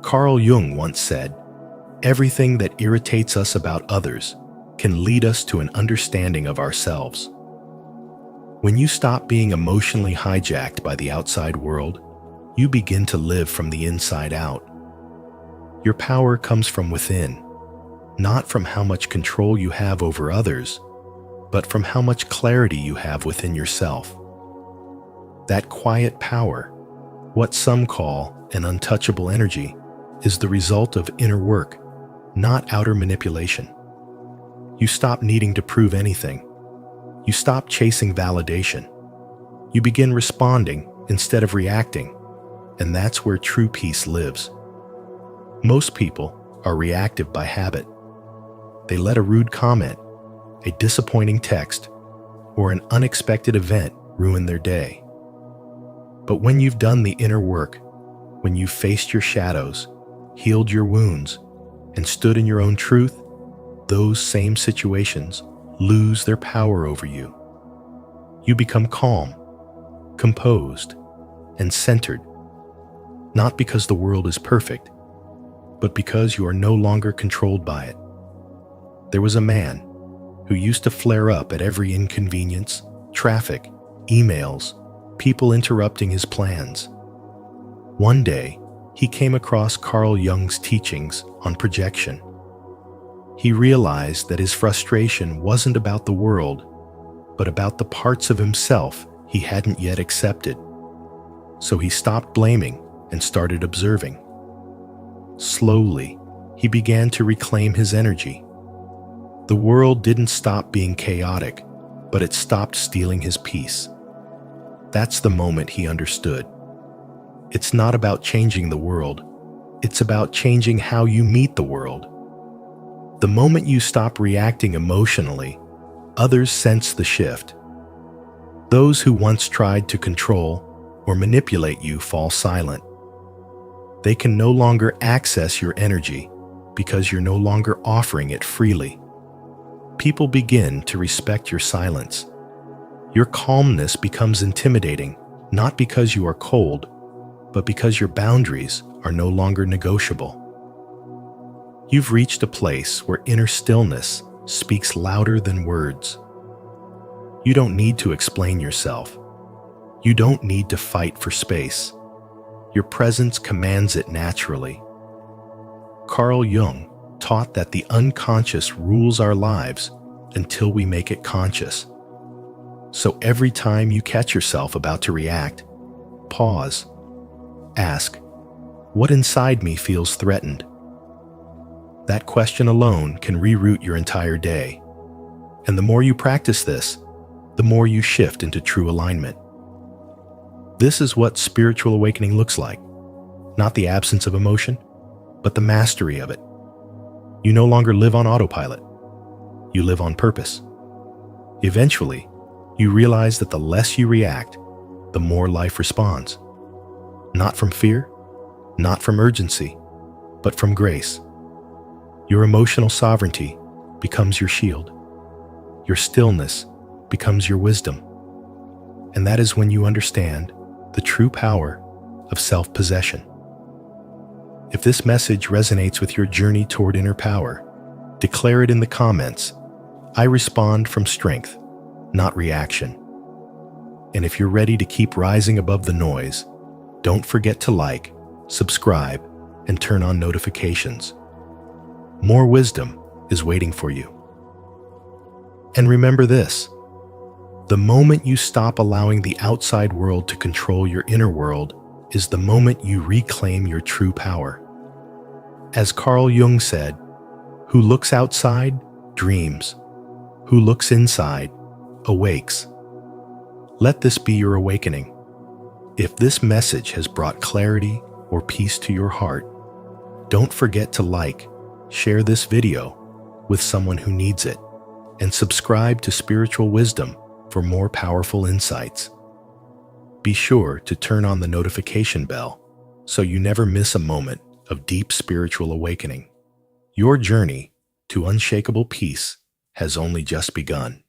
Carl Jung once said, "Everything that irritates us about others can lead us to an understanding of ourselves." When you stop being emotionally hijacked by the outside world, you begin to live from the inside out. Your power comes from within, not from how much control you have over others, but from how much clarity you have within yourself. That quiet power, what some call an untouchable energy, is the result of inner work, not outer manipulation. You stop needing to prove anything. You stop chasing validation. You begin responding instead of reacting, and that's where true peace lives. Most people are reactive by habit. They let a rude comment, a disappointing text, or an unexpected event ruin their day. But when you've done the inner work, when you've faced your shadows, healed your wounds, and stood in your own truth, those same situations lose their power over you. You become calm, composed, and centered, not because the world is perfect, but because you are no longer controlled by it. There was a man who used to flare up at every inconvenience, traffic, emails, people interrupting his plans. One day, he came across Carl Jung's teachings on projection. He realized that his frustration wasn't about the world, but about the parts of himself he hadn't yet accepted. So he stopped blaming and started observing. Slowly, he began to reclaim his energy. The world didn't stop being chaotic, but it stopped stealing his peace. That's the moment he understood. It's not about changing the world. It's about changing how you meet the world. The moment you stop reacting emotionally, others sense the shift. Those who once tried to control or manipulate you fall silent. They can no longer access your energy because you're no longer offering it freely. People begin to respect your silence. Your calmness becomes intimidating, not because you are cold, but because your boundaries are no longer negotiable. You've reached a place where inner stillness speaks louder than words. You don't need to explain yourself. You don't need to fight for space. Your presence commands it naturally. Carl Jung taught that the unconscious rules our lives until we make it conscious. So every time you catch yourself about to react, Pause. Ask, what inside me feels threatened? That question alone can reroute your entire day. And the more you practice this, the more you shift into true alignment. This is what spiritual awakening looks like. Not the absence of emotion, but the mastery of it. You no longer live on autopilot. You live on purpose. Eventually, you realize that the less you react, the more life responds. Not from fear, not from urgency, but from grace. Your emotional sovereignty becomes your shield. Your stillness becomes your wisdom. And that is when you understand the true power of self-possession. If this message resonates with your journey toward inner power, declare it in the comments. I respond from strength, not reaction. And if you're ready to keep rising above the noise, don't forget to like, subscribe, and turn on notifications. More wisdom is waiting for you. And remember this: the moment you stop allowing the outside world to control your inner world is the moment you reclaim your true power. As Carl Jung said, who looks outside dreams, who looks inside awakes. Let this be your awakening. If this message has brought clarity or peace to your heart, don't forget to like, share this video with someone who needs it, and subscribe to Spiritual Wisdom for more powerful insights. Be sure to turn on the notification bell so you never miss a moment of deep spiritual awakening. Your journey to unshakable peace has only just begun.